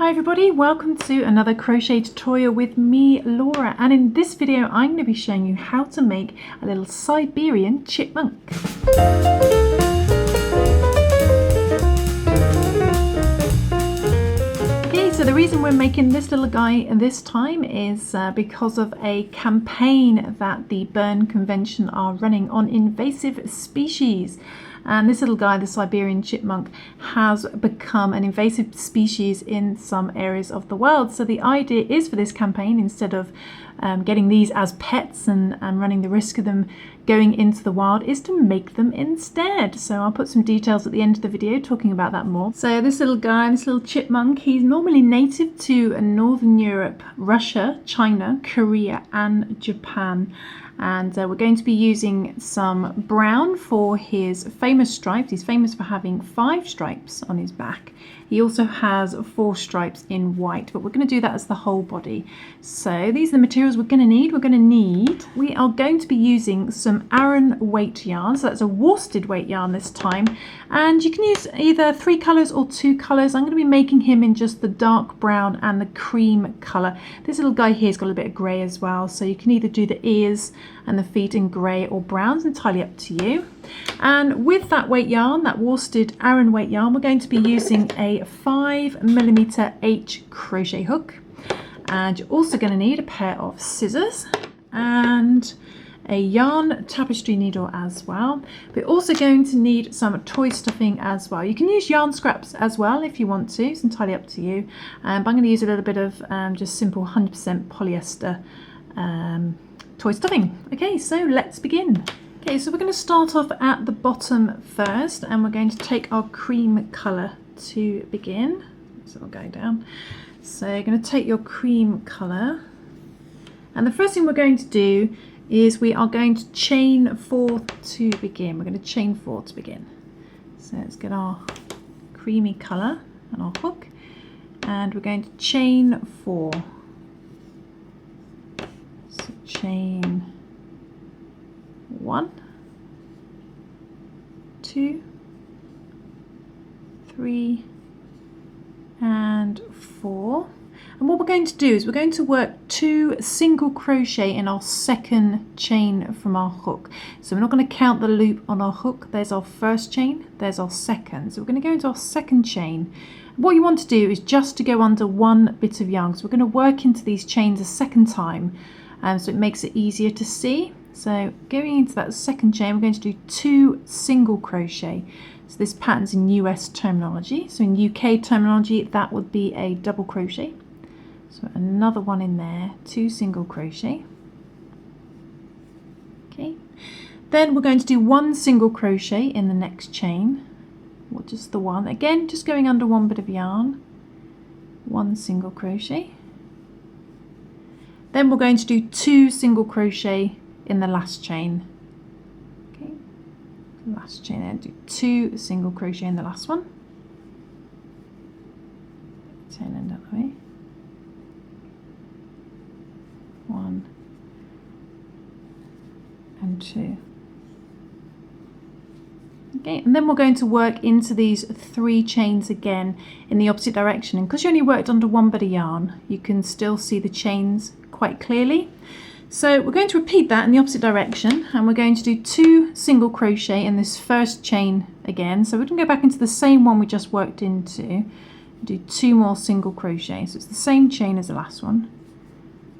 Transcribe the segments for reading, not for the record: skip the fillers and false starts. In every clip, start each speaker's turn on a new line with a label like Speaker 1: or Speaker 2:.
Speaker 1: Hi everybody, welcome to another crochet tutorial with me, Laura, and in this video I'm going to be showing you how to make a little Siberian chipmunk. Okay, so the reason we're making this little guy this time is because of a campaign that the Bern Convention are running on invasive species. And this little guy, the Siberian chipmunk, has become an invasive species in some areas of the world. So the idea is for this campaign, instead of getting these as pets and running the risk of them going into the wild, is to make them instead. So I'll put some details at the end of the video talking about that more. So this little guy, this little chipmunk, he's normally native to Northern Europe, Russia, China, Korea and Japan. And we're going to be using some brown for his famous stripes. He's famous for having 5 stripes on his back. He also has 4 stripes in white, but we're going to do that as the whole body. So these are the materials we're going to need. We are going to be using some Aran weight yarn. So that's a worsted weight yarn this time. And you can use either 3 colours or 2 colours. I'm going to be making him in just the dark brown and the cream colour. This little guy here has got a bit of grey as well. So you can either do the ears and the feet in grey or brown. It's entirely up to you. And with that weight yarn, that worsted Aran weight yarn, we're going to be using a 5mm H crochet hook. And you're also going to need a pair of scissors and a yarn tapestry needle as well. We're also going to need some toy stuffing as well. You can use yarn scraps as well if you want to. It's entirely up to you. But I'm going to use a little bit of just simple 100% polyester toy stuffing. Okay, so let's begin. Okay, so we're going to start off at the bottom first, and we're going to take our cream colour to begin. So we'll go down. So you're going to take your cream colour, and the first thing we're going to do is we are going to chain 4 to begin. We're going to chain 4 to begin. So let's get our creamy colour and our hook, and we're going to chain 4. So chain 1, 2, 3 and 4. And what we're going to do is we're going to work 2 single crochet in our second chain from our hook. So we're not going to count the loop on our hook. There's our first chain, there's our second. So we're going to go into our second chain. What you want to do is just to go under 1 bit of yarn. So we're going to work into these chains a second time, so it makes it easier to see. So going into that second chain, we're going to do 2 single crochet. So this pattern's in US terminology. So in UK terminology, that would be a double crochet. So another one in there, 2 single crochet. Okay. Then we're going to do 1 single crochet in the next chain, or just the one. Again, just going under 1 bit of yarn, 1 single crochet. Then we're going to do 2 single crochet in the last chain. Okay, last chain, then do 2 single crochet in the last one. Turn end that way. 1 and 2. Okay, and then we're going to work into these 3 chains again in the opposite direction. And because you only worked under 1 bit of yarn, you can still see the chains quite clearly. So we're going to repeat that in the opposite direction, and we're going to do 2 single crochet in this first chain again. So we're going to go back into the same one we just worked into, do 2 more single crochet. So it's the same chain as the last one.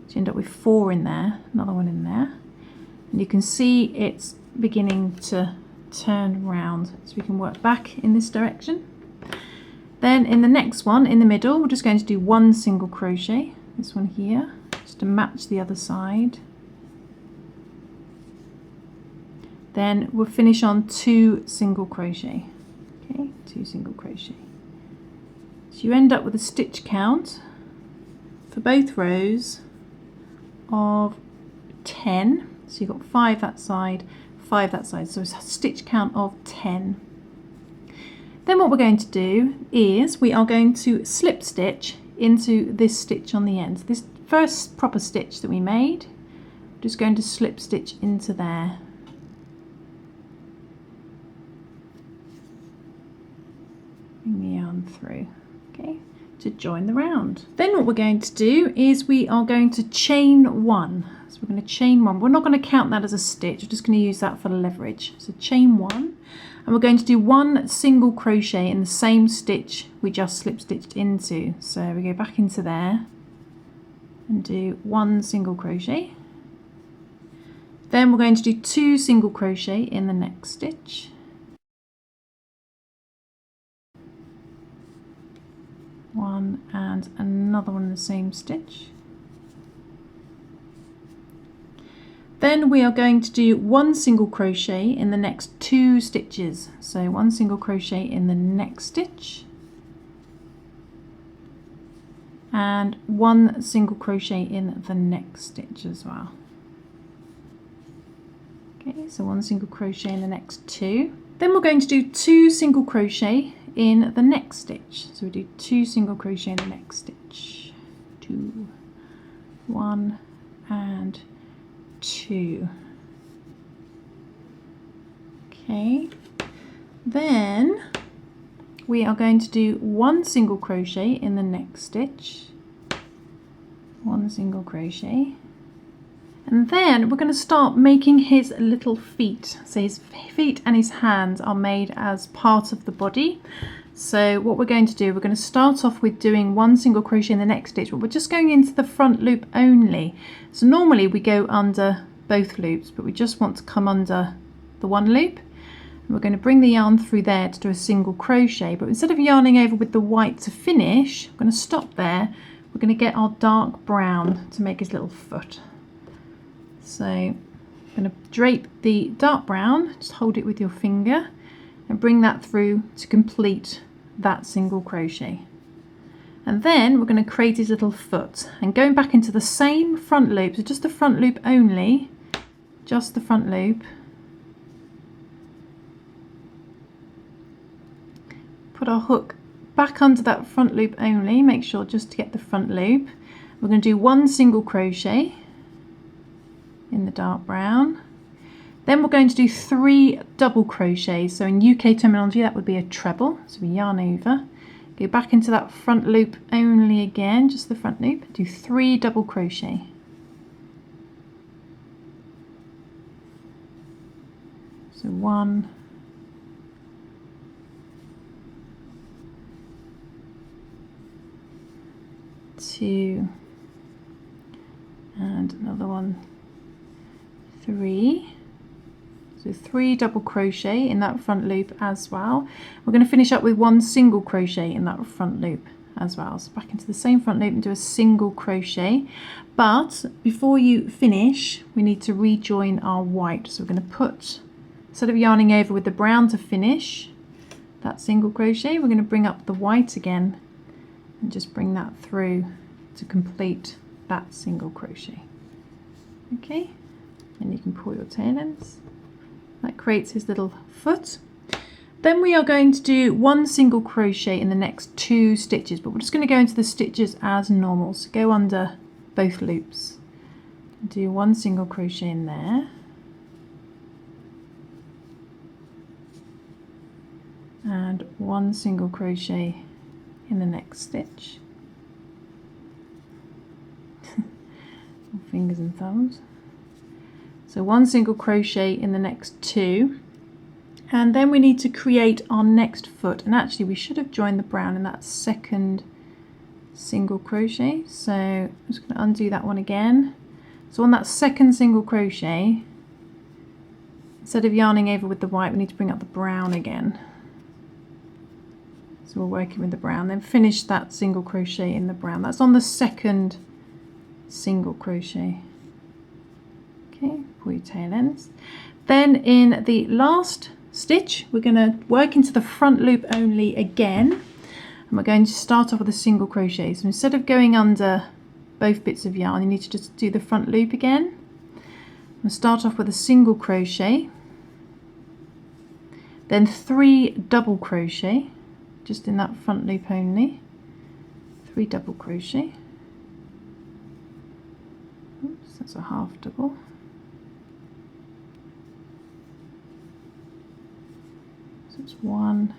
Speaker 1: So you end up with 4 in there, another one in there. And you can see it's beginning to turn round, so we can work back in this direction. Then in the next one in the middle, we're just going to do 1 single crochet, this one here, just to match the other side. Then we'll finish on 2 single crochet. Okay, 2 single crochet. So you end up with a stitch count for both rows of 10. So you've got 5 that side, 5 that side, so it's a stitch count of 10. Then what we're going to do is we are going to slip stitch into this stitch on the end. So this first proper stitch that we made, we're just going to slip stitch into there. Bring the yarn through. Okay, to join the round. Then what we're going to do is we are going to chain 1. So we're going to chain 1. We're not going to count that as a stitch. We're just going to use that for leverage. So chain 1, and we're going to do 1 single crochet in the same stitch we just slip stitched into. So we go back into there and do 1 single crochet. Then we're going to do 2 single crochet in the next stitch. One and another one in the same stitch. Then we are going to do 1 single crochet in the next 2 stitches. So 1 single crochet in the next stitch and 1 single crochet in the next stitch as well. Okay, so 1 single crochet in the next 2. Then we're going to do 2 single crochet in the next stitch. So we do 2 single crochet in the next stitch. 2, 1 and 2. Okay, then we are going to do 1 single crochet in the next stitch. 1 single crochet. And then we're going to start making his little feet. So his feet and his hands are made as part of the body. So what we're going to do, we're going to start off with doing 1 single crochet in the next stitch, but we're just going into the front loop only. So normally we go under both loops, but we just want to come under the one loop. And we're going to bring the yarn through there to do a single crochet, but instead of yarning over with the white to finish, we're going to stop there. We're going to get our dark brown to make his little foot. So I'm going to drape the dark brown, just hold it with your finger and bring that through to complete that single crochet. And then we're going to create his little foot and going back into the same front loop, so just the front loop only, just the front loop. Put our hook back under that front loop only, make sure just to get the front loop. We're going to do 1 single crochet in the dark brown. Then we're going to do 3 double crochets. So in UK terminology that would be a treble. So we yarn over, go back into that front loop only again, just the front loop, do 3 double crochet. So 1, 2, and another one, 3. So 3 double crochet in that front loop as well. We're going to finish up with 1 single crochet in that front loop as well. So back into the same front loop and do a single crochet. But before you finish, we need to rejoin our white. So we're going to put, instead of yarning over with the brown to finish that single crochet, we're going to bring up the white again and just bring that through to complete that single crochet. Okay, and you can pull your tail ends. That creates his little foot. Then we are going to do 1 single crochet in the next 2 stitches, but we're just going to go into the stitches as normal. So go under both loops, do 1 single crochet in there, and 1 single crochet in the next stitch. Fingers and thumbs. So 1 single crochet in the next 2, and then we need to create our next foot, and actually we should have joined the brown in that second single crochet. So I'm just going to undo that one again. So on that second single crochet, instead of yarning over with the white, we need to bring up the brown again. So we're working with the brown, then finish that single crochet in the brown. That's on the second single crochet. Okay, pull your tail ends. Then in the last stitch, we're going to work into the front loop only again, and we're going to start off with a single crochet. So instead of going under both bits of yarn, you need to just do the front loop again. We'll start off with a single crochet, then 3 double crochet, just in that front loop only, 3 double crochet. Oops, that's a half double. So it's 1,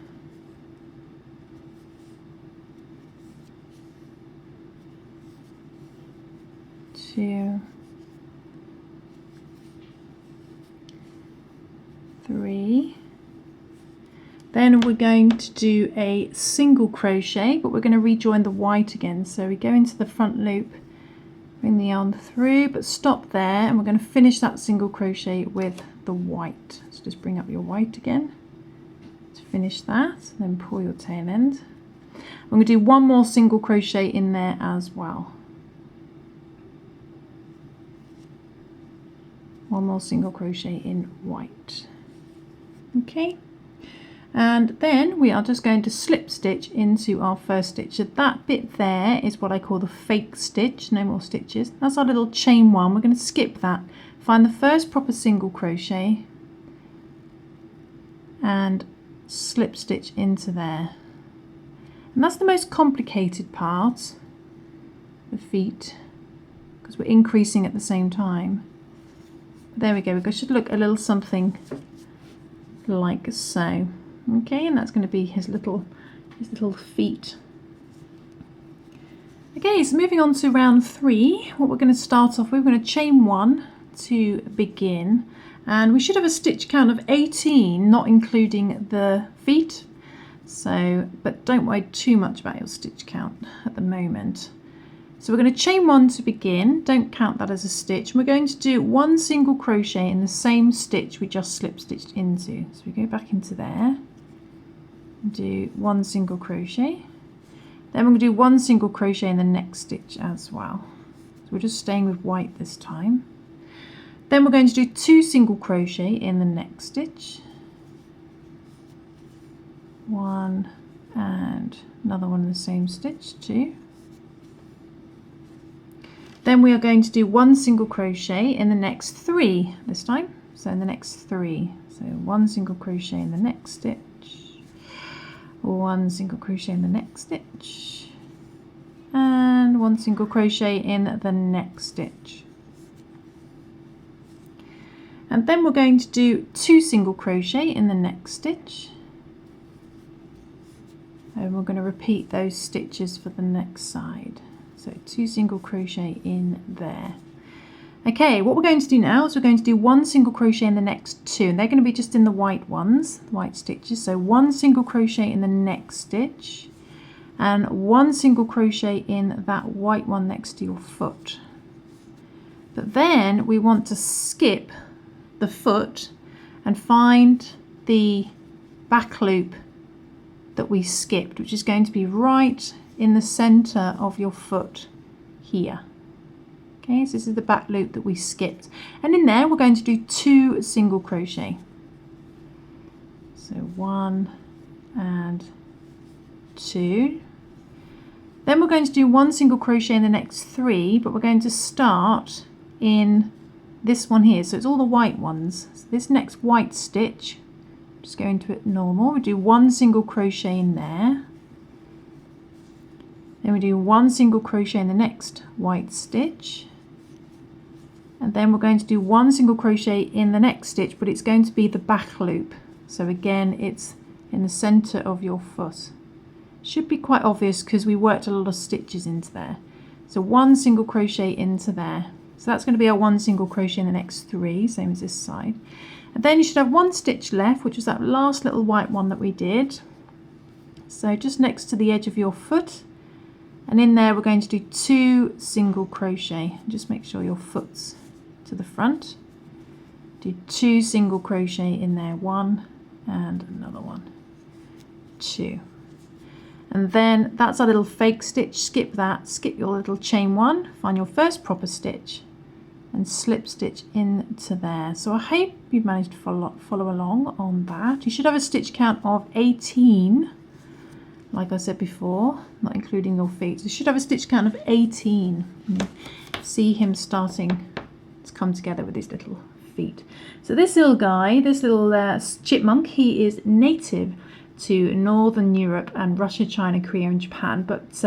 Speaker 1: 2, 3. Then we're going to do a single crochet, but we're going to rejoin the white again. So we go into the front loop, bring the yarn through, but stop there, and we're going to finish that single crochet with the white. So just bring up your white again to finish that, then pull your tail end. I'm going to do one more single crochet in there as well. One more single crochet in white. Okay. And then we are just going to slip stitch into our first stitch. So that bit there is what I call the fake stitch, no more stitches. That's our little chain one. We're going to skip that. Find the first proper single crochet and slip stitch into there. And that's the most complicated part, the feet, because we're increasing at the same time. But there we go. We should look a little something like so. Okay, and that's going to be his little feet. Okay, so moving on to round 3, what we're going to start off with, we're going to chain 1 to begin, and we should have a stitch count of 18, not including the feet. So, but don't worry too much about your stitch count at the moment. So we're going to chain 1 to begin, don't count that as a stitch. We're going to do 1 single crochet in the same stitch we just slip stitched into. So we go back into there, do 1 single crochet, then we're going to do 1 single crochet in the next stitch as well. So we're just staying with white this time. Then we're going to do 2 single crochet in the next stitch, 1 and another one in the same stitch, 2. Then we are going to do 1 single crochet in the next 3 this time, so in the next 3, so 1 single crochet in the next stitch, 1 single crochet in the next stitch, and 1 single crochet in the next stitch. And then we're going to do 2 single crochet in the next stitch, and we're going to repeat those stitches for the next side. So 2 single crochet in there. Okay, what we're going to do now is we're going to do 1 single crochet in the next 2, and they're going to be just in the white ones, the white stitches. So 1 single crochet in the next stitch and 1 single crochet in that white one next to your foot. But then we want to skip the foot and find the back loop that we skipped, which is going to be right in the center of your foot here. Okay, so this is the back loop that we skipped, and in there we're going to do 2 single crochet. So 1 and 2. Then we're going to do 1 single crochet in the next 3, but we're going to start in this one here. So it's all the white ones. So this next white stitch, just go into it normal. We do 1 single crochet in there. Then we do 1 single crochet in the next white stitch, and then we're going to do 1 single crochet in the next stitch, but it's going to be the back loop. So again, it's in the center of your foot. Should be quite obvious because we worked a lot of stitches into there. So 1 single crochet into there. So that's going to be our 1 single crochet in the next 3, same as this side. And then you should have 1 stitch left, which was that last little white one that we did. So just next to the edge of your foot. And in there we're going to do 2 single crochet. Just make sure your foot's to the front. Do 2 single crochet in there, 1 and another one, 2. And then that's our little fake stitch. Skip that, skip your little chain 1, find your first proper stitch and slip stitch into there. So I hope you've managed to follow along on that. You should have a stitch count of 18. Like I said before, not including your feet. So you should have a stitch count of 18. See him starting to come together with his little feet. So this little guy, this little chipmunk, he is native to Northern Europe and Russia, China, Korea and Japan. But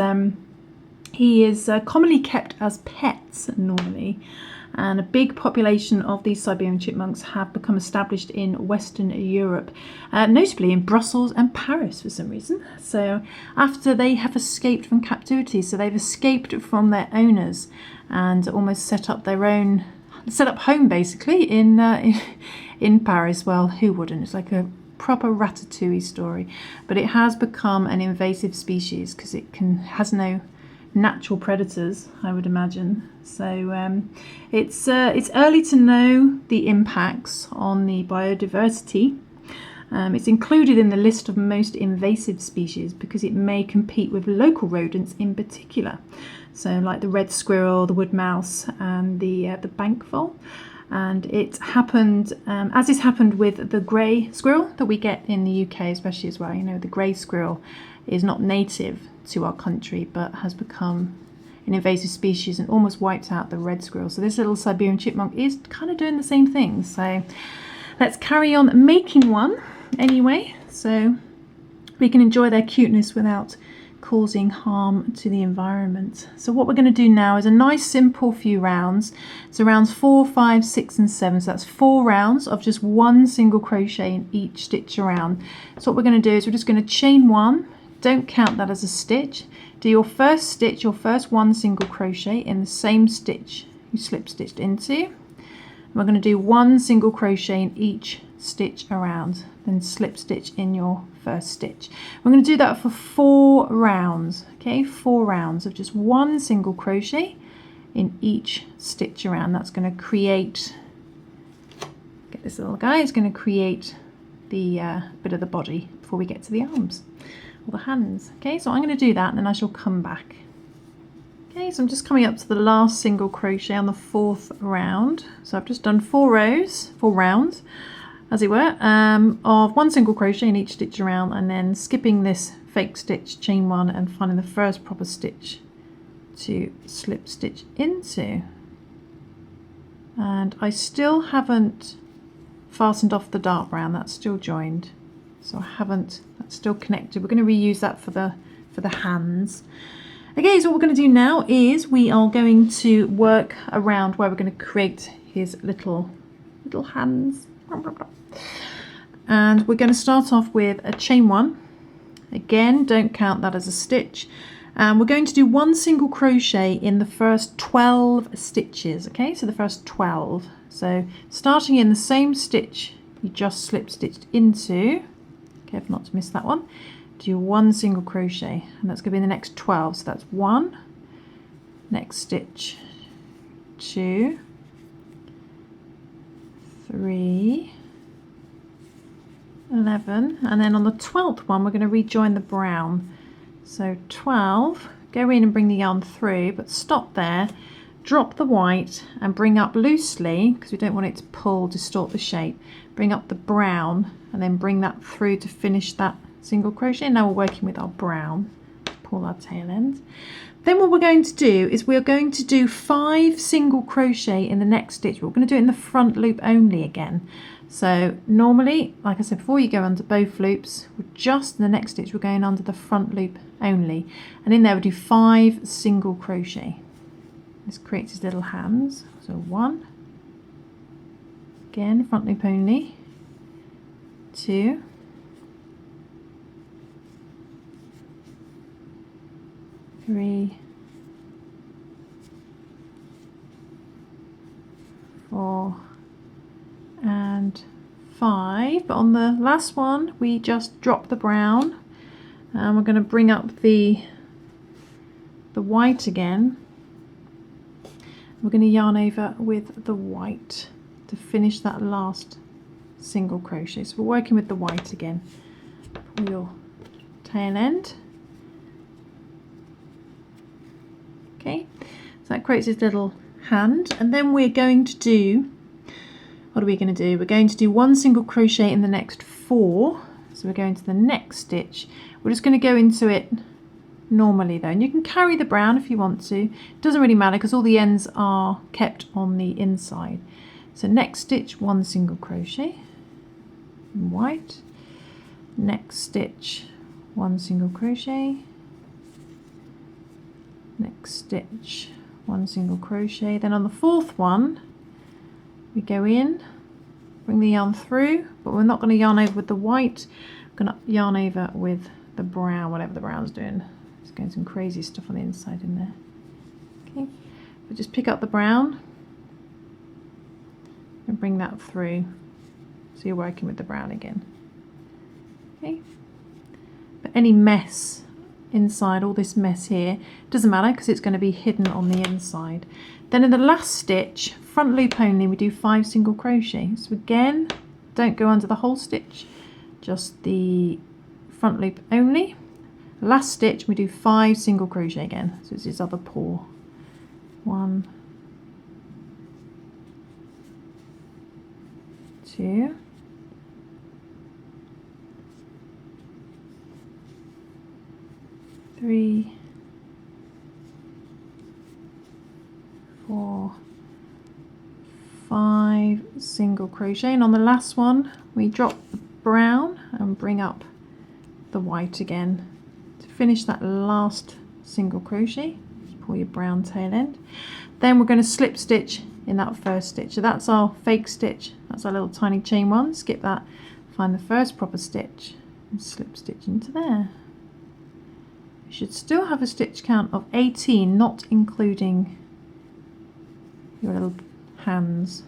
Speaker 1: He is commonly kept as pets normally, and a big population of these Siberian chipmunks have become established in Western Europe, notably in Brussels and Paris for some reason. So after they have escaped from captivity, so they've escaped from their owners and almost set up home basically in Paris. Well, who wouldn't? It's like a proper Ratatouille story, but it has become an invasive species because it has no natural predators, I would imagine. So it's early to know the impacts on the biodiversity. It's included in the list of most invasive species because it may compete with local rodents in particular, so like the red squirrel, the wood mouse, and the bank vole. And it happened, as has happened with the grey squirrel that we get in the UK especially as well. You know, the grey squirrel is not native to our country but has become an invasive species and almost wiped out the red squirrel. So this little Siberian chipmunk is kind of doing the same thing. So let's carry on making one anyway, so we can enjoy their cuteness without causing harm to the environment. So what we're going to do now is a nice simple few rounds. So rounds 4, 5, 6 and 7. So that's 4 rounds of just one single crochet in each stitch around. So what we're going to do is we're just going to chain 1. Don't count that as a stitch. Do your first stitch, your first one single crochet in the same stitch you slip stitched into. We're going to do one single crochet in each stitch around, then slip stitch in your first stitch. We're going to do that for 4 rounds. Okay, 4 rounds of just one single crochet in each stitch around. That's going to create, get this little guy, it's going to create the bit of the body before we get to the arms or the hands. Okay, so I'm going to do that and then I shall come back. Okay, so I'm just coming up to the last single crochet on the 4th round. So I've just done 4 rounds as it were, of one single crochet in each stitch around, and then skipping this fake stitch, chain 1, and finding the first proper stitch to slip stitch into. And I still haven't fastened off the dark brown, that's still joined, so that's still connected. We're going to reuse that for the hands. Okay, so what we're going to do now is we are going to work around where we're going to create his little hands. And we're going to start off with a chain 1. Again, don't count that as a stitch. And we're going to do one single crochet in the first 12 stitches. Okay, so the first 12. So starting in the same stitch you just slip stitched into, careful not to miss that one, do one single crochet, and that's going to be in the next 12. So that's 1, next stitch 2, 3, 11, and then on the 12th one we're going to rejoin the brown. So 12, go in and bring the yarn through, but stop there, drop the white and bring up loosely, because we don't want it to distort the shape, bring up the brown and then bring that through to finish that single crochet. Now we're working with our brown, pull our tail end. Then what we're going to do is we're going to do 5 single crochet in the next stitch. We're going to do it in the front loop only again. So normally, like I said before, you go under both loops. We're just in the next stitch we're going under the front loop only, and in there we do 5 single crochet. This creates his little hands. So 1, again front loop only, 2, 3, 4 and 5, but on the last one we just drop the brown and we're going to bring up the white again. We're going to yarn over with the white to finish that last single crochet. So we're working with the white again. Pull your tail end. Okay, so that creates this little hand, and then we're going to do, what are we going to do? We're going to do 1 single crochet in the next 4. So we're going to the next stitch. We're just going to go into it normally though, and you can carry the brown if you want to. It doesn't really matter because all the ends are kept on the inside. So next stitch, 1 single crochet in white. Next stitch, 1 single crochet. next stitch, 1 single crochet. Then on the 4th one we go in, bring the yarn through, but we're not going to yarn over with the white, we're going to yarn over with the brown, whatever the brown's doing. It's getting some crazy stuff on the inside in there. Okay, but just pick up the brown and bring that through, so you're working with the brown again. Okay, but any mess inside, all this mess here, doesn't matter because it's going to be hidden on the inside. Then in the last stitch, front loop only, we do 5 single crochet. So again, don't go under the whole stitch, just the front loop only. Last stitch we do 5 single crochet again, so it's this other paw. 1, 2, 3, 4, 5 single crochet, and on the last one we drop the brown and bring up the white again to finish that last single crochet. Just pull your brown tail end. Then we're going to slip stitch in that first stitch. So that's our fake stitch, that's our little tiny chain one. Skip that, find the first proper stitch and slip stitch into there. You should still have a stitch count of 18, not including your little hands.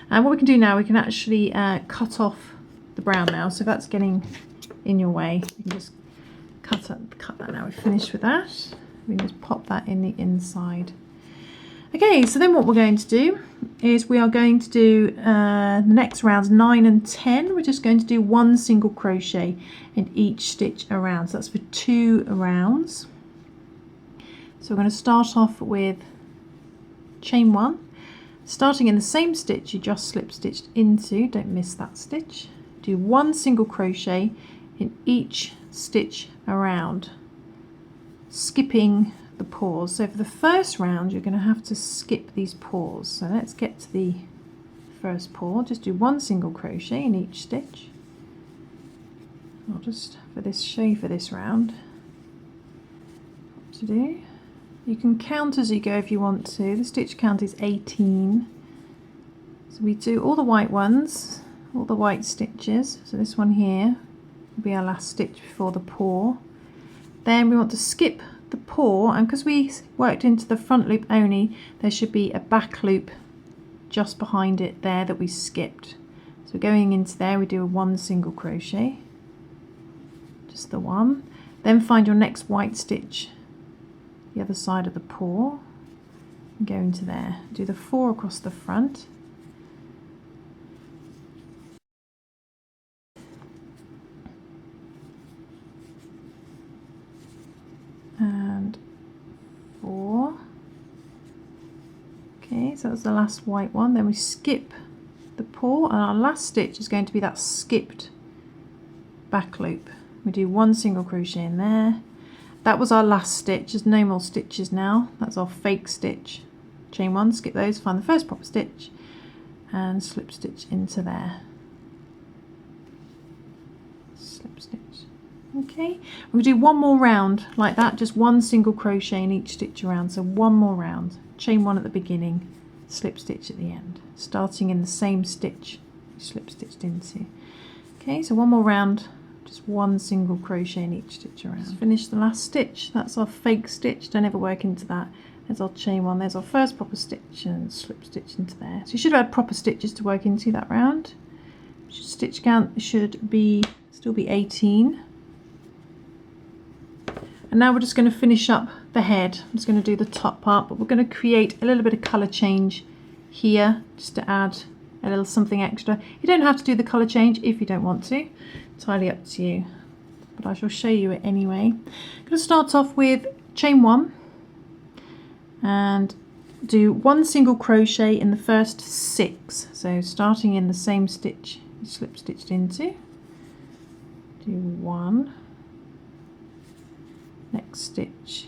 Speaker 1: And what we can do now, we can actually cut off the brown now. So if that's getting in your way, you can just cut that now. We're finished with that. We can just pop that in the inside. Okay, so then what we're going to do is we are going to do the next rounds 9 and 10. We're just going to do 1 single crochet in each stitch around. So that's for 2 rounds. So we're going to start off with chain 1. Starting in the same stitch you just slip stitched into, don't miss that stitch. Do 1 single crochet in each stitch around, skipping the pause. So for the first round you're going to have to skip these pause. So let's get to the first pause. Just do 1 single crochet in each stitch. I'll just show you for this round what to do. You can count as you go if you want to. The stitch count is 18. So we do all the white ones, all the white stitches. So this one here will be our last stitch before the paw. Then we want to skip the paw, and because we worked into the front loop only, there should be a back loop just behind it there that we skipped. So going into there we do a 1 single crochet, just the one. Then find your next white stitch the other side of the paw and go into there. Do the 4 across the front. And 4. Okay, so that's the last white one. Then we skip the paw, and our last stitch is going to be that skipped back loop. We do 1 single crochet in there. That was our last stitch. There's no more stitches now. That's our fake stitch. Chain 1, skip those, find the first proper stitch and slip stitch into there. Slip stitch. Okay, we'll do 1 more round like that, just 1 single crochet in each stitch around. So 1 more round. Chain 1 at the beginning, slip stitch at the end, starting in the same stitch you slip stitched into. Okay, so 1 more round. Just 1 single crochet in each stitch around. Just finish the last stitch. That's our fake stitch. Don't ever work into that. There's our chain 1. There's our first proper stitch and slip stitch into there. So you should have had proper stitches to work into that round. Stitch count should still be 18. And now we're just going to finish up the head. I'm just going to do the top part, but we're going to create a little bit of colour change here just to add a little something extra. You don't have to do the colour change if you don't want to. Entirely up to you, but I shall show you it anyway. I'm going to start off with chain 1 and do 1 single crochet in the first 6. So starting in the same stitch you slip stitched into, do 1, next stitch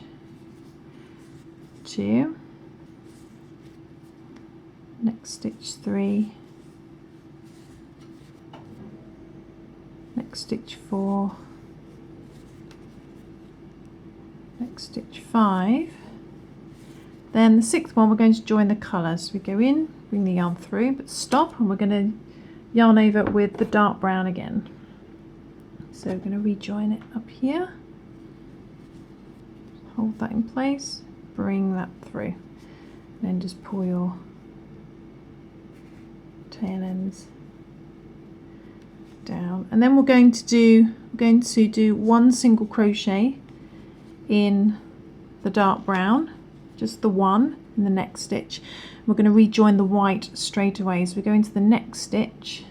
Speaker 1: 2, next stitch 3, next stitch 4, next next stitch 5. Then the 6th one we're going to join the colours. We go in, bring the yarn through, but stop, and we're going to yarn over with the dark brown again. So we're going to rejoin it up here, hold that in place, bring that through, and then just pull your tail ends down. And then we're going to do 1 single crochet in the dark brown, just the one in the next stitch. We're going to rejoin the white straight away. So we go into the next stitch,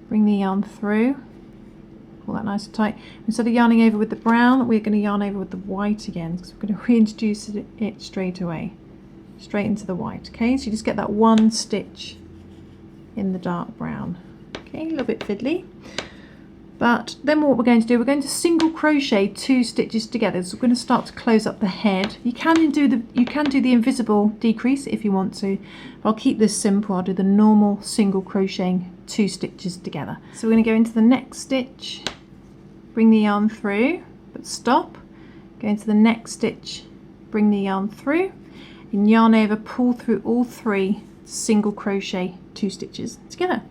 Speaker 1: bring the yarn through, pull that nice and tight. Instead of yarning over with the brown, we're going to yarn over with the white again, because we're going to reintroduce it straight away, straight into the white. Okay, so you just get that 1 stitch in the dark brown. Okay, a little bit fiddly. But then what we're going to do, we're going to single crochet 2 stitches together. So we're going to start to close up the head. You can do the invisible decrease if you want to. But I'll keep this simple. I'll do the normal single crocheting 2 stitches together. So we're going to go into the next stitch, bring the yarn through, but stop. Go into the next stitch, bring the yarn through, and yarn over, pull through all 3 single crochet 2 stitches together.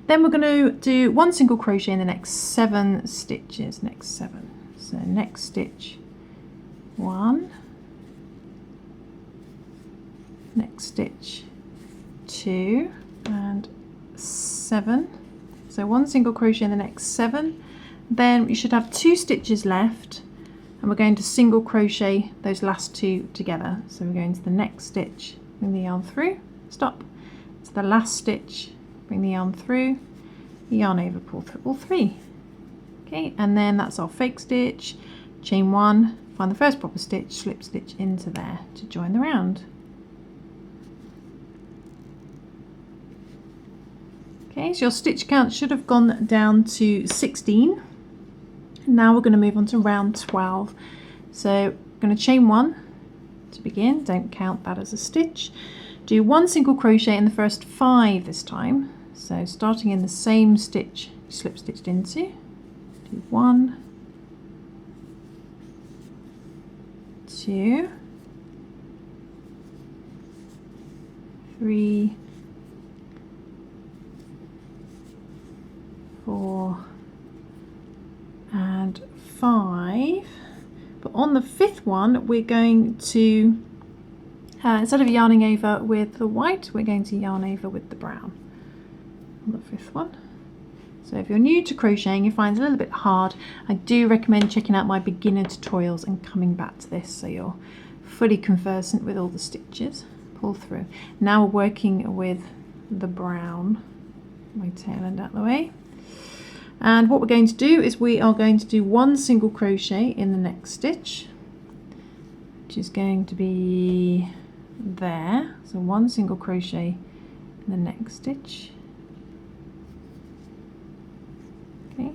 Speaker 1: Then we're going to do 1 single crochet in the next 7 stitches. Next 7. So next stitch 1, next stitch 2, and 7. So 1 single crochet in the next 7. Then you should have 2 stitches left, and we're going to single crochet those last 2 together. So we're going to the next stitch, bring the yarn through, stop, to the last stitch, bring the yarn through, yarn over, pull through all 3. Okay, and then that's our fake stitch, chain 1, find the first proper stitch, slip stitch into there to join the round. Okay, so your stitch count should have gone down to 16. Now we're going to move on to round 12. So I'm going to chain 1 to begin, don't count that as a stitch. Do 1 single crochet in the first 5 this time. So starting in the same stitch you slip stitched into, do 1, 2, 3, 4, and 5. But on the 5th one we're going to, instead of yarning over with the white, we're going to yarn over with the brown on the 5th one. So if you're new to crocheting, you find it a little bit hard, I do recommend checking out my beginner tutorials and coming back to this so you're fully conversant with all the stitches. Pull through. Now we're working with the brown. My tail end out of the way. And what we're going to do is we are going to do 1 single crochet in the next stitch, which is going to be there. So 1 single crochet in the next stitch. Okay.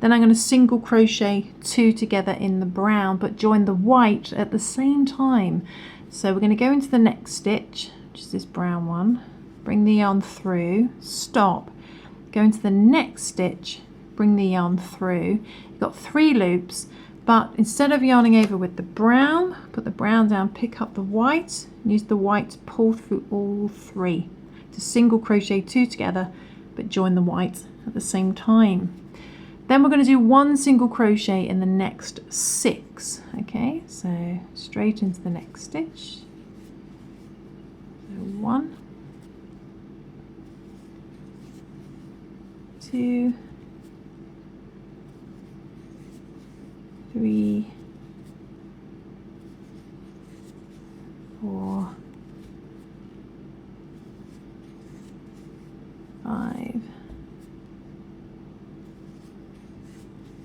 Speaker 1: Then I'm going to single crochet 2 together in the brown, but join the white at the same time. So we're going to go into the next stitch, which is this brown one, bring the yarn through, stop, go into the next stitch, bring the yarn through. You've got 3 loops, but instead of yarning over with the brown, put the brown down, pick up the white, and use the white to pull through all 3. To single crochet 2 together, but join the white at the same time. Then we're going to do 1 single crochet in the next 6. Okay, so straight into the next stitch. So 1, 2, 3, 4, 5,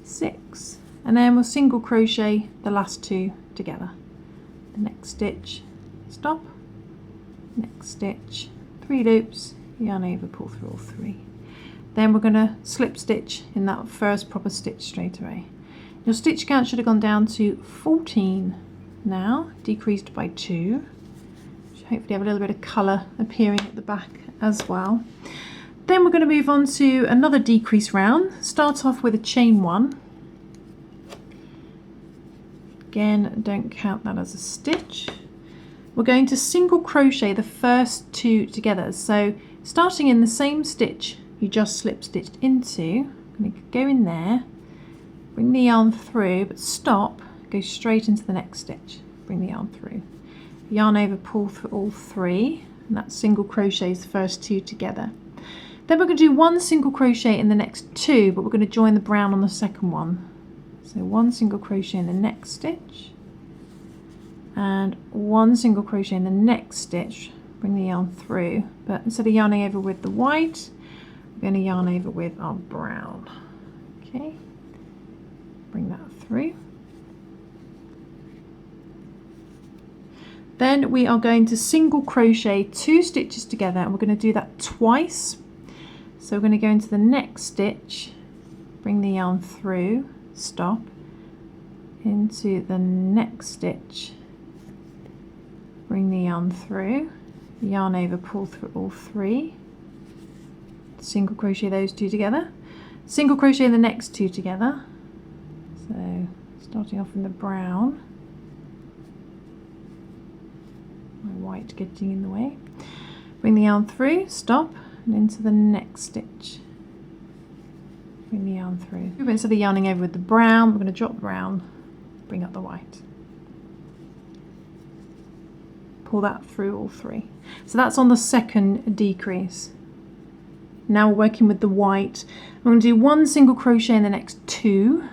Speaker 1: 6, and then we'll single crochet the last 2 together. The next stitch, stop, next stitch, 3 loops, yarn over, pull through all 3. Then we're going to slip stitch in that first proper stitch straight away. Your stitch count should have gone down to 14 now, decreased by 2. Should hopefully have a little bit of colour appearing at the back as well. Then we're going to move on to another decrease round. Start off with a chain 1. Again, don't count that as a stitch. We're going to single crochet the first 2 together. So starting in the same stitch you just slip stitched into, I'm going to go in there, bring the yarn through, but stop, go straight into the next stitch, bring the yarn through. Yarn over, pull through all 3, and that single crochets the first 2 together. Then we're going to do 1 single crochet in the next 2, but we're going to join the brown on the second one. So 1 single crochet in the next stitch, and 1 single crochet in the next stitch, bring the yarn through, but instead of yarning over with the white, we're going to yarn over with our brown. Okay, bring that through. Then we are going to single crochet 2 stitches together, and we're going to do that twice. So we're going to go into the next stitch, bring the yarn through, stop, into the next stitch, bring the yarn through, yarn over, pull through all 3, single crochet those 2 together, single crochet in the next 2 together. So starting off in the brown, my white getting in the way, bring the yarn through, stop, and into the next stitch, bring the yarn through. Instead of yarning over with the brown, we're going to drop the brown, bring up the white, pull that through all 3. So that's on the second decrease. Now we're working with the white. I'm going to do 1 single crochet in the next 2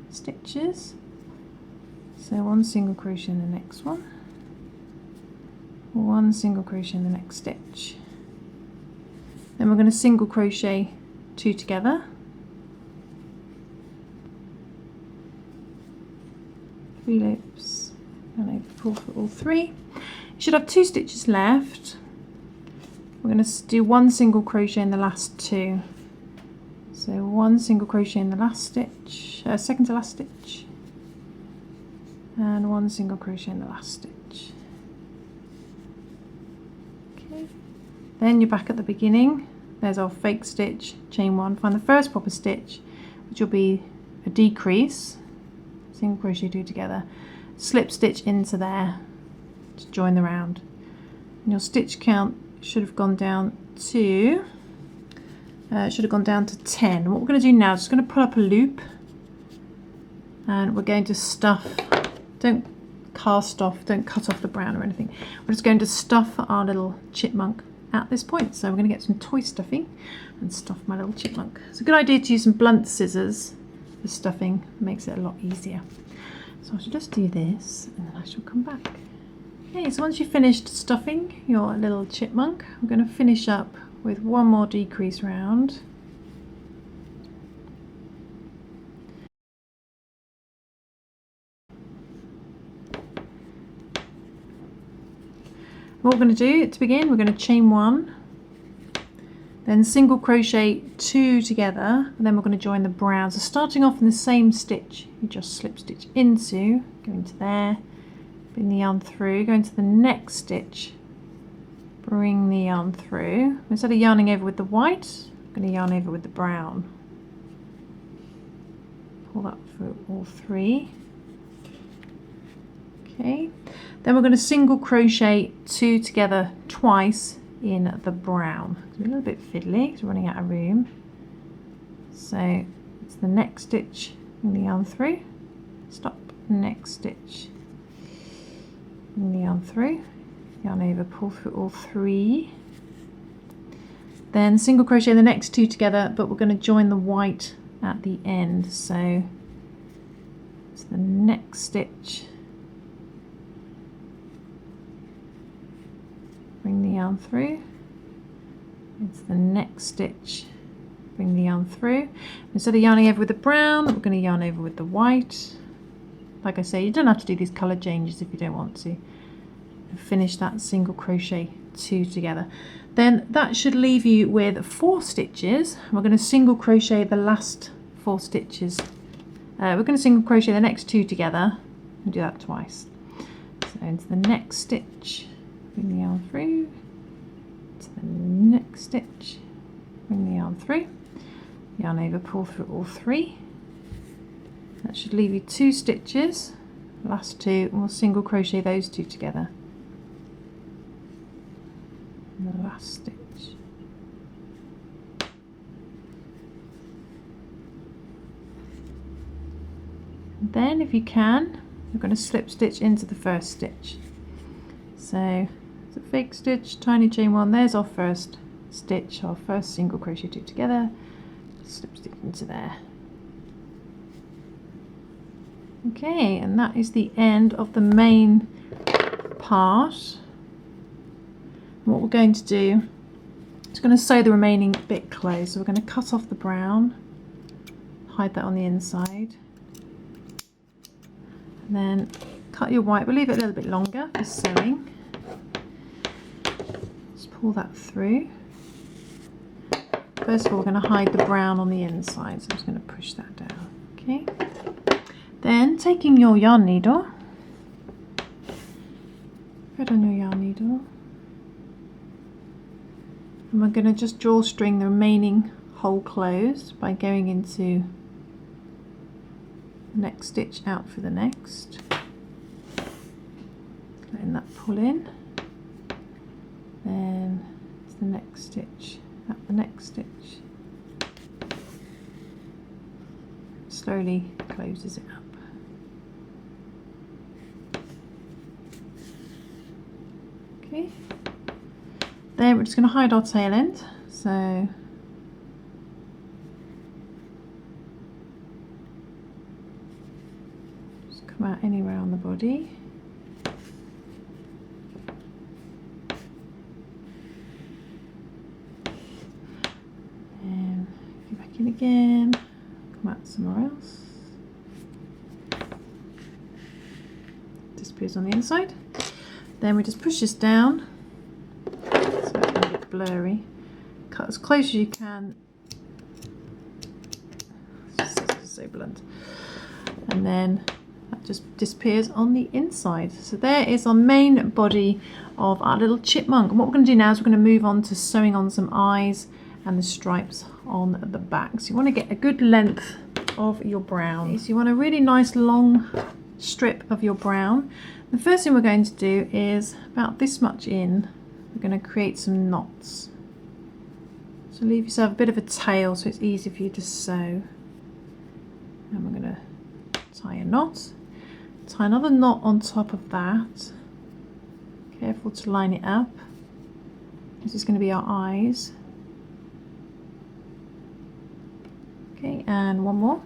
Speaker 1: stitches. So 1 single crochet in the next one, 1 single crochet in the next stitch. Then we're going to single crochet 2 together, 3 loops, and over, pull through all 3. You should have 2 stitches left. We're going to do 1 single crochet in the last 2. So 1 single crochet in the last stitch, second to last stitch, and 1 single crochet in the last stitch. Okay. Then you're back at the beginning. There's our fake stitch, chain 1. Find the first proper stitch, which will be a decrease, single crochet 2 together, slip stitch into there to join the round. And your stitch count should have gone down to 10. What we're going to do now is just going to pull up a loop, and we're going to stuff. Don't cast off, don't cut off the brown or anything. We're just going to stuff our little chipmunk at this point. So we're going to get some toy stuffing and stuff my little chipmunk. It's a good idea to use some blunt scissors for stuffing. It makes it a lot easier. So I should just do this, and then I shall come back. Okay, so once you've finished stuffing your little chipmunk, we're going to finish up with 1 more decrease round. What we're going to do to begin, we're going to chain 1, then single crochet 2 together, and then we're going to join the brown. So starting off in the same stitch, you just slip stitch into, go into there, bring the yarn through, go into the next stitch, bring the yarn through. Instead of yarning over with the white, I'm going to yarn over with the brown. Pull that through all 3. Okay, then we're going to single crochet 2 together twice in the brown. It's a little bit fiddly because we're running out of room. So it's the next stitch, bring the yarn through, stop, next stitch, bring the yarn through, yarn over, pull through all 3. Then single crochet the next 2 together, but we're going to join the white at the end. So it's the next stitch, bring the yarn through, it's the next stitch, bring the yarn through. Instead of yarning over with the brown, we're going to yarn over with the white. Like I say, you don't have to do these colour changes if you don't want to. And finish that single crochet 2 together. Then that should leave you with 4 stitches. We're going to single crochet the last 4 stitches. We're going to single crochet the next 2 together and do that twice. So into the next stitch, bring the yarn through, to the next stitch, bring the yarn through, yarn over, pull through all 3. That should leave you 2 stitches, last 2, and we'll single crochet those 2 together. And the last stitch. And then if you can, you're going to slip stitch into the first stitch. So it's a fake stitch, tiny chain 1, there's our first stitch, our first single crochet 2 together, slip stitch into there. Okay, and that is the end of the main part. What we're going to do is going to sew the remaining bit closed. So we're going to cut off the brown, hide that on the inside, and then cut your white. We'll leave it a little bit longer for sewing. Just pull that through. First of all, we're going to hide the brown on the inside, so I'm just going to push that down. Okay. Then taking your yarn needle, thread on your yarn needle, and we're going to just drawstring the remaining hole closed by going into the next stitch out for the next, letting that pull in, then it's the next stitch, out the next stitch, slowly closes it up. Okay, then we're just going to hide our tail end, so just come out anywhere on the body, and go back in again, come out somewhere else, disappears on the inside. Then we just push this down so it's a bit blurry. Cut as close as you can. It's so blunt. And then that just disappears on the inside. So there is our main body of our little chipmunk. And what we're going to do now is we're going to move on to sewing on some eyes and the stripes on the back. So you want to get a good length of your brown. Okay, so you want a really nice long strip of your brown. The first thing we're going to do is about this much in, we're going to create some knots. So leave yourself a bit of a tail so it's easy for you to sew. And we're going to tie a knot, tie another knot on top of that. Careful to line it up. This is going to be our eyes. Okay, and one more.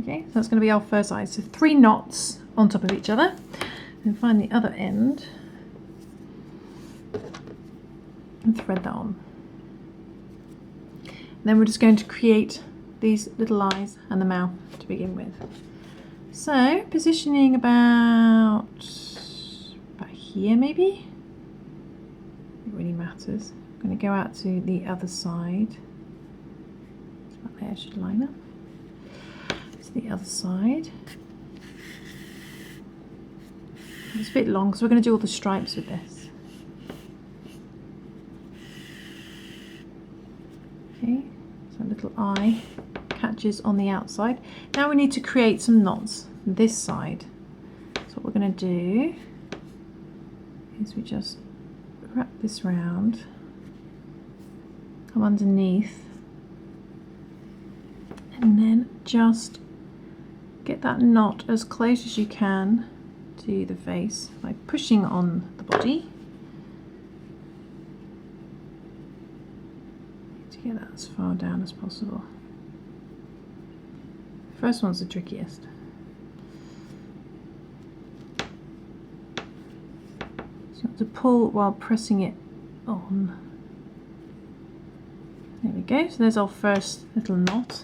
Speaker 1: Okay, so that's going to be our first eye. So 3 knots on top of each other. And find the other end and thread that on. And then we're just going to create these little eyes and the mouth to begin with. So positioning about here maybe. It really matters. I'm going to go out to the other side. So that there should line up. The other side. It's a bit long, so we're going to do all the stripes with this. Okay, so a little eye catches on the outside. Now we need to create some knots this side. So what we're going to do is we just wrap this round, come underneath, and then just get that knot as close as you can to the face by pushing on the body to get that as far down as possible. The first one's the trickiest. So you have to pull while pressing it on. There we go, so there's our first little knot.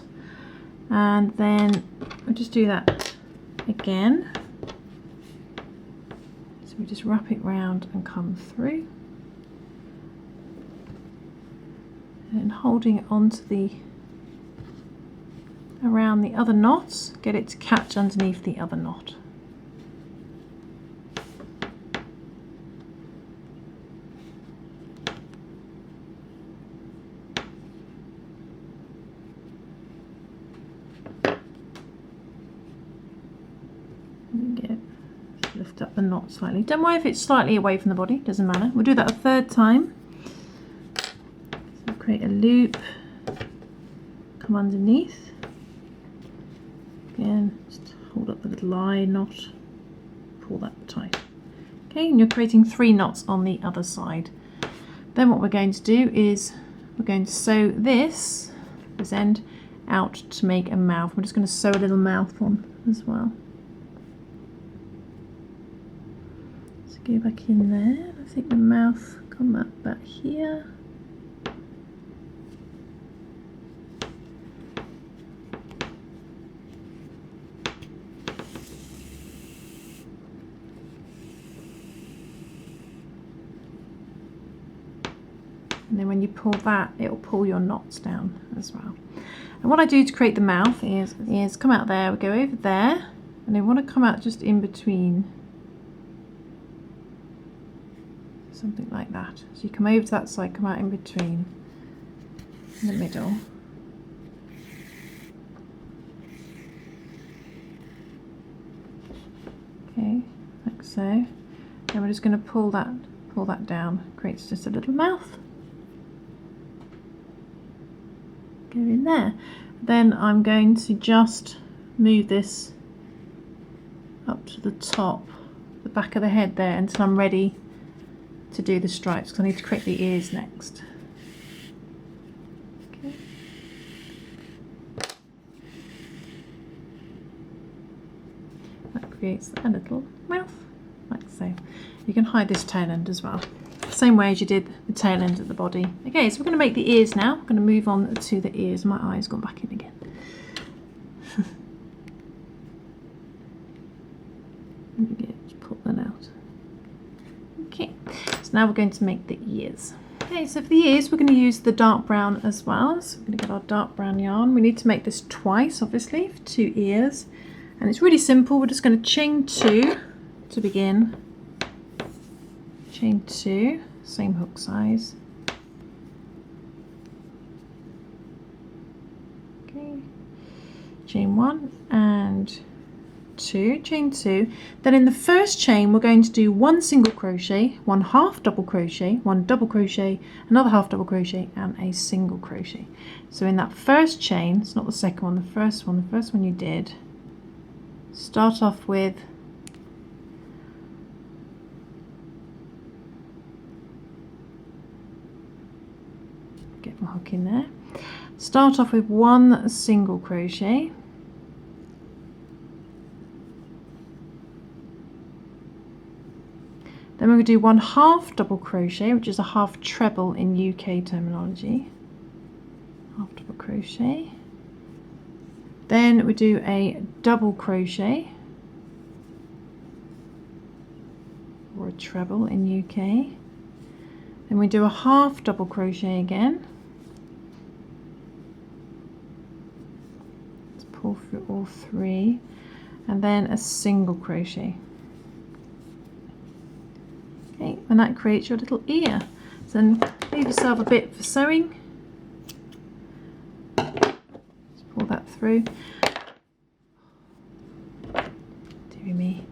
Speaker 1: And then we'll just do that again. So we just wrap it round and come through. And holding it onto around the other knots, get it to catch underneath the other knot. the knot slightly. Don't worry if it's slightly away from the body, doesn't matter. We'll do that a third time. So create a loop, come underneath. Again, just hold up the little eye knot, pull that tight. Okay, and you're creating 3 knots on the other side. Then what we're going to do is we're going to sew this end out to make a mouth. We're just going to sew a little mouth on as well. So go back in there. I think the mouth come up back here. And then when you pull that, it'll pull your knots down as well. And what I do to create the mouth is come out there, we go over there, and then want to come out just in between. Something like that. So you come over to that side, come out in between, in the middle. Okay, like so. And we're just going to pull that down. Creates just a little mouth. Go in there. Then I'm going to just move this up to the top, the back of the head there, until I'm ready to do the stripes, because I need to create the ears next. Okay. That creates a little mouth, like so. You can hide this tail end as well, same way as you did the tail end of the body. Okay, so we're going to make the ears now. I'm going to move on to the ears. My eye's gone back in again. Just pull that out. Okay, so now we're going to make the ears. Okay, so for the ears we're going to use the dark brown as well. So we're going to get our dark brown yarn. We need to make this twice, obviously, for 2 ears. And it's really simple. We're just going to chain 2 to begin. Chain 2, same hook size. Okay, chain 1 and 2, chain 2. Then in the first chain we're going to do 1 single crochet, 1 half double crochet, 1 double crochet, another half double crochet, and a single crochet. So in that first chain, it's not the second one, the first one you did, start off with get my hook in there. Start off with 1 single crochet, then we're going to do 1 half double crochet, which is a half treble in UK terminology. Half double crochet. Then we do a double crochet, or a treble in UK. Then we do a half double crochet again. Let's pull through all 3, and then a single crochet. Okay, and that creates your little ear. So then leave yourself a bit for sewing. Just pull that through. Dear me.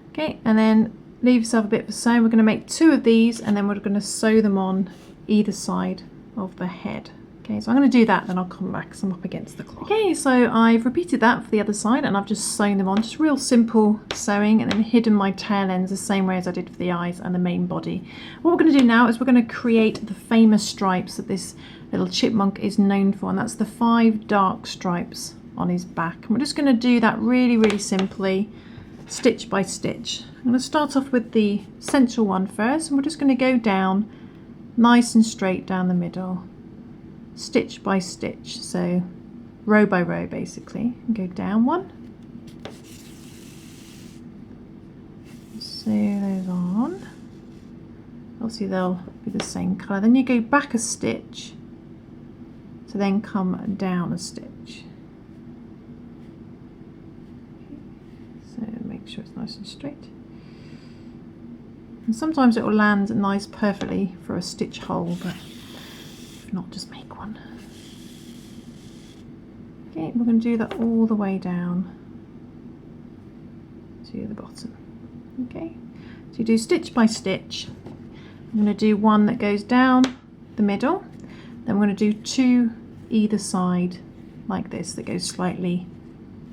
Speaker 1: Okay, and then leave yourself a bit for sewing. We're going to make 2 of these, and then we're going to sew them on either side of the head. Okay, so I'm going to do that, then I'll come back because I'm up against the clock. Okay, so I've repeated that for the other side, and I've just sewn them on, just real simple sewing, and then hidden my tail ends the same way as I did for the eyes and the main body. What we're going to do now is we're going to create the famous stripes that this little chipmunk is known for, and that's the 5 dark stripes on his back. And we're just going to do that really simply, stitch by stitch. I'm going to start off with the central one first, and we're just going to go down nice and straight down the middle, stitch by stitch, so row by row basically, and go down 1, sew those on. Obviously they'll be the same colour. Then you go back a stitch to then come down a stitch. So make sure it's nice and straight. And sometimes it will land nice perfectly for a stitch hole, but if not, just make one. Okay, we're going to do that all the way down to the bottom. Okay, so you do stitch by stitch. I'm going to do one that goes down the middle, then I'm going to do 2 either side like this that goes slightly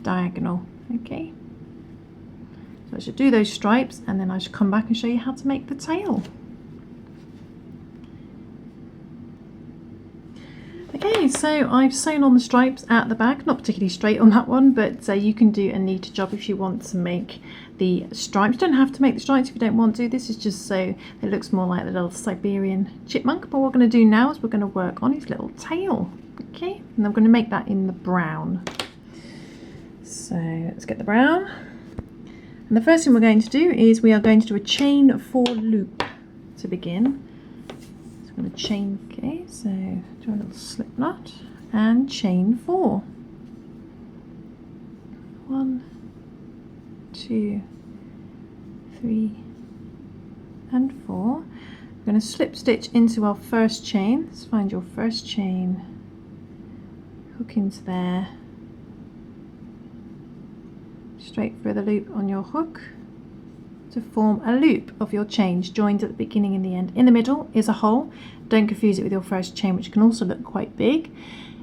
Speaker 1: diagonal. Okay, so I should do those stripes and then I should come back and show you how to make the tail. Okay, so I've sewn on the stripes at the back, not particularly straight on that one, but you can do a neater job if you want to make the stripes. You don't have to make the stripes if you don't want to. This is just so it looks more like the little Siberian chipmunk. But what we're going to do now is we're going to work on his little tail. Okay, and I'm going to make that in the brown. So let's get the brown. And the first thing we're going to do is we are going to do a chain 4 loop to begin. I'm going to chain, okay, so do a little slip knot and chain 4. 1, 2, 3 and 4. We're going to slip stitch into our first chain. Let's find your first chain, hook into there, straight through the loop on your hook to form a loop of your chains joined at the beginning and the end. In the middle is a hole. Don't confuse it with your first chain, which can also look quite big.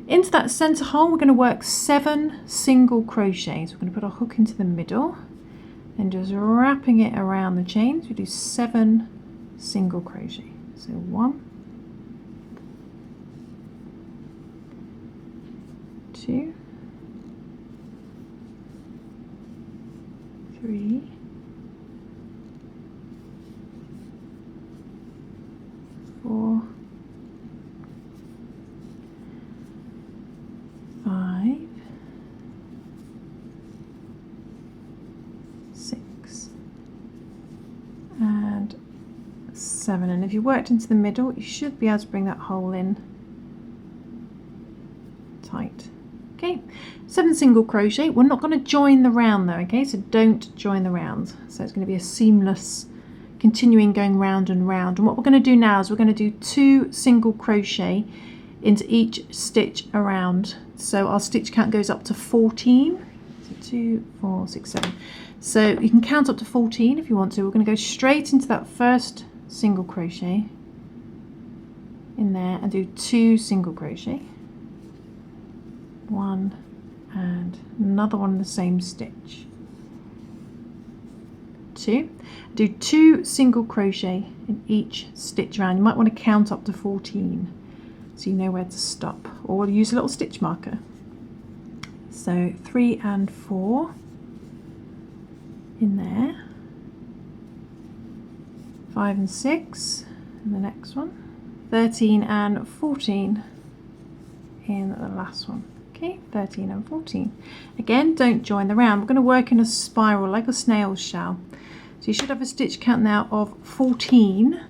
Speaker 1: Into that center hole we're going to work 7 single crochets. We're going to put our hook into the middle and just wrapping it around the chains. We do 7 single crochet. So 1, 2, 3, 4, 5, 6 and 7, and if you worked into the middle you should be able to bring that hole in tight. Okay, 7 single crochet. We're not going to join the round though, okay, so don't join the round. So it's going to be a seamless continuing going round and round. And what we're going to do now is we're going to do 2 single crochet into each stitch around. So our stitch count goes up to 14. So 2, 4, 6, 7. So you can count up to 14 if you want to. We're going to go straight into that first single crochet in there and do 2 single crochet. 1 and another one in the same stitch. 2. Do 2 single crochet in each stitch around. You might want to count up to 14 so you know where to stop, or use a little stitch marker. So 3 and 4 in there, 5 and 6 in the next one, 13 and 14 in the last one. Okay, 13 and 14. Again, don't join the round. We're going to work in a spiral like a snail's shell. So you should have a stitch count now of 14. And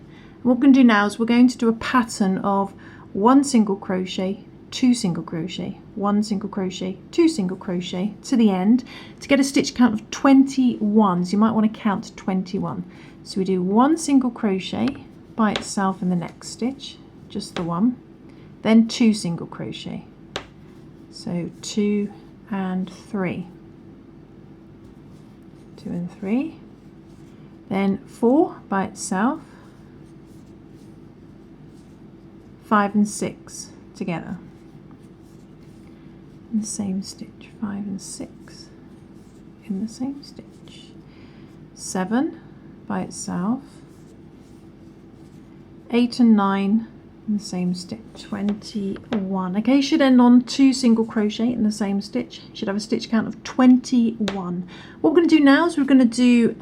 Speaker 1: what we're going to do now is we're going to do a pattern of 1 single crochet, 2 single crochet, 1 single crochet, 2 single crochet to the end to get a stitch count of 21. So you might want to count to 21. So we do 1 single crochet by itself in the next stitch, just the one, then 2 single crochet. So 2 and 3, 2 and 3, then 4 by itself, 5 and 6 together in the same stitch, 5 and 6 in the same stitch, 7 by itself, 8 and 9 in the same stitch, 21. Okay, you should end on 2 single crochet in the same stitch. You should have a stitch count of 21. What we're going to do now is we're going to do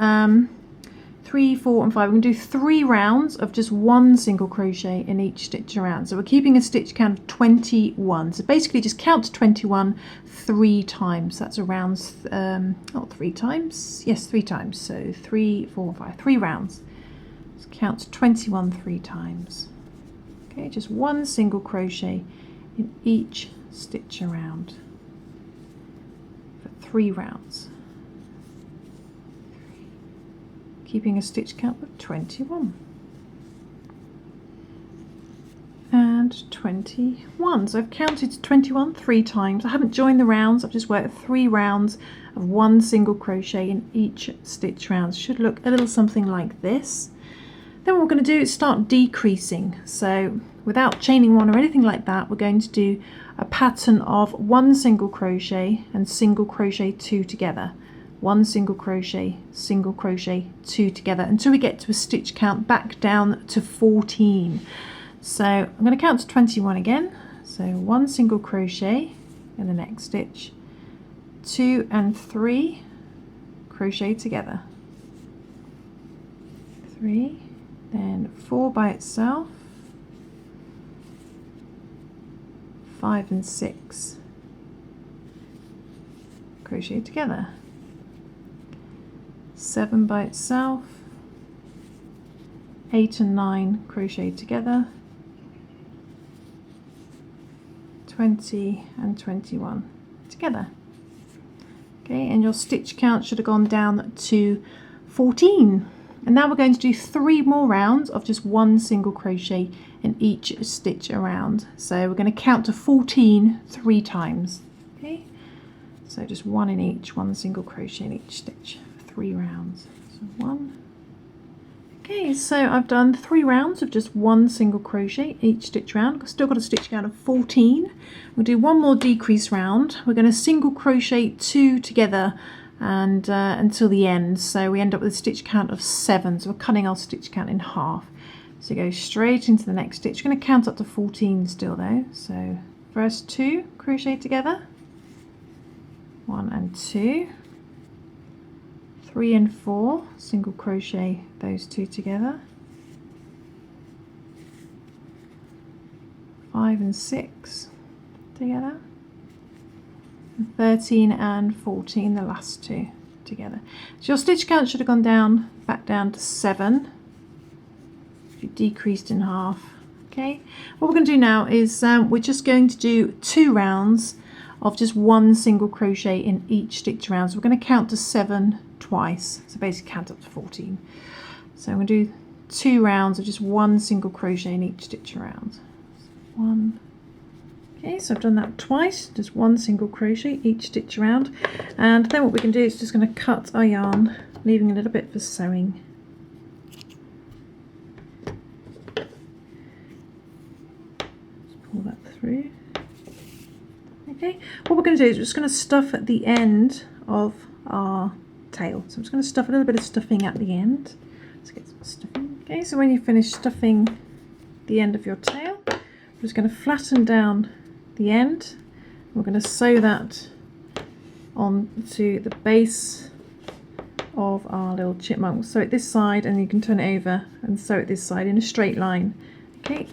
Speaker 1: 3, 4 and 5. We're going to do 3 rounds of just 1 single crochet in each stitch around. So we're keeping a stitch count of 21. So basically just count to 21 3 times. That's around, not 3 times, yes, 3 times. So 3, 4, 5, 3 rounds. So count to 21 3 times. Okay, just 1 single crochet in each stitch around for 3 rounds. Keeping a stitch count of 21. And and 21. So I've counted to 21 3 times. I haven't joined the rounds, I've just worked 3 rounds of 1 single crochet in each stitch round. Should look a little something like this. Then what we're going to do is start decreasing. So without chaining 1 or anything like that, we're going to do a pattern of 1 single crochet and single crochet 2 together. 1 single crochet, 2 together, until we get to a stitch count back down to 14. So I'm going to count to 21 again. So 1 single crochet in the next stitch, 2 and 3 crochet together, 3, then 4 by itself, 5 and 6 crochet together, 7 by itself, 8 and 9 crochet together, 20 and 21 together. Okay, and your stitch count should have gone down to 14. And now we're going to do 3 more rounds of just 1 single crochet in each stitch around. So we're going to count to 14 3 times. Okay, so just 1 in each, 1 single crochet in each stitch for 3 rounds. So 1. Okay, so I've done 3 rounds of just 1 single crochet each stitch round. I've still got a stitch count of 14. We'll do 1 more decrease round. We're going to single crochet 2 together and until the end, so we end up with a stitch count of 7. So we're cutting our stitch count in half. So go straight into the next stitch. We're going to count up to 14 still though. So first 2 crochet together, 1 and 2, 3 and 4 single crochet those 2 together, 5 and 6 together, and 13 and 14 the last 2 together. So your stitch count should have gone down back down to 7 if you decreased in half. Okay, what we're going to do now is we're just going to do 2 rounds of just 1 single crochet in each stitch round. So we're going to count to 7 twice, so basically count up to 14. So I'm going to do 2 rounds of just 1 single crochet in each stitch around. So 1. Okay, so I've done that twice, just 1 single crochet each stitch around, and then what we can do is just going to cut our yarn, leaving a little bit for sewing. Just pull that through. Okay, what we're going to do is we're just going to stuff at the end of our tail. So I'm just going to stuff a little bit of stuffing at the end. Let's get some stuffing. Okay, so when you finish stuffing the end of your tail, we're just going to flatten down the end. We're going to sew that onto the base of our little chipmunk. Sew it this side, and you can turn it over and sew it this side in a straight line. Okay,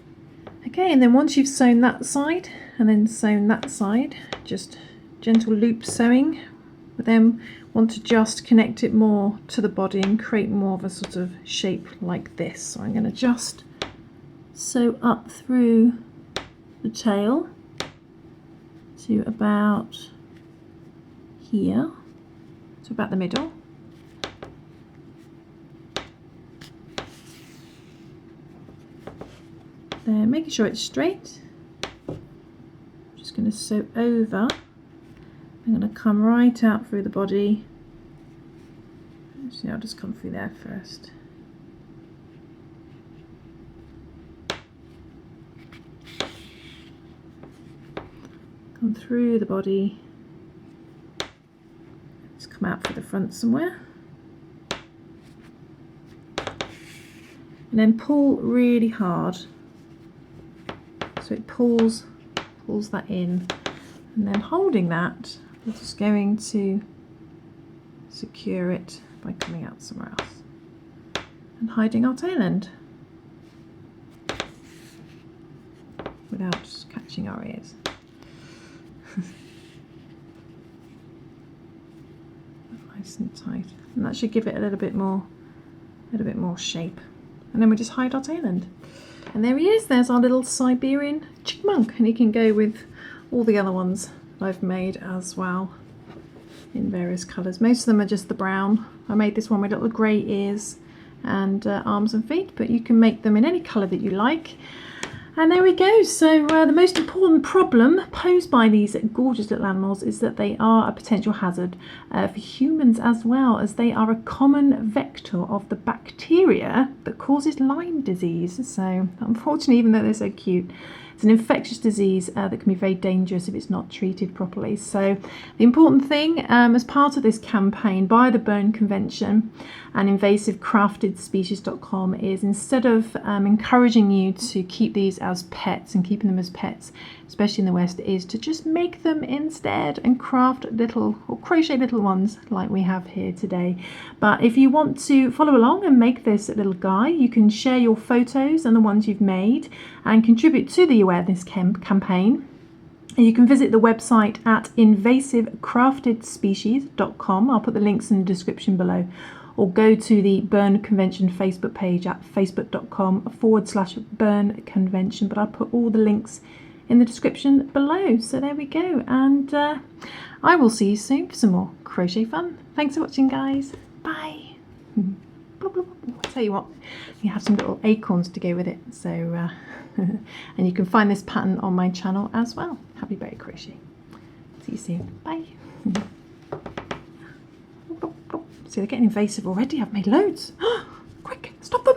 Speaker 1: and then once you've sewn that side and then sewn that side, just gentle loop sewing. But then want to just connect it more to the body and create more of a sort of shape like this. So I'm going to just sew up through the tail to about here, to about the middle. There, making sure it's straight. I'm just going to sew over. I'm going to come right out through the body. Actually, I'll just come through there first. Come through the body. Just come out for the front somewhere. And then pull really hard. So it pulls that in. And then holding that, we're just going to secure it by coming out somewhere else and hiding our tail end without catching our ears. Nice and tight, and that should give it a little bit more shape. And then we just hide our tail end. And there he is. There's our little Siberian chipmunk, and he can go with all the other ones I've made as well in various colours. Most of them are just the brown. I made this one with little grey ears and arms and feet, but you can make them in any colour that you like. And there we go. So the most important problem posed by these gorgeous little animals is that they are a potential hazard for humans, as well as they are a common vector of the bacteria that causes Lyme disease. So unfortunately, even though they're so cute, it's an infectious disease that can be very dangerous if it's not treated properly. So the important thing as part of this campaign by the Bern Convention and Invasive Crafted Species.com is, instead of encouraging you to keep these as pets and keeping them as pets, especially in the West, is to just make them instead and craft little or crochet little ones like we have here today. But if you want to follow along and make this little guy, you can share your photos and the ones you've made and contribute to the awareness campaign. And you can visit the website at invasivecraftedspecies.com. I'll put the links in the description below. Or go to the Bern Convention Facebook page at facebook.com/Bern Convention. But I'll put all the links in the description below. So there we go. And I will see you soon for some more crochet fun. Thanks for watching, guys. Bye. I'll tell you what, you have some little acorns to go with it. So, and you can find this pattern on my channel as well. Happy Berry Crochet. See you soon. Bye. See, they're getting invasive already. I've made loads. Quick, stop them.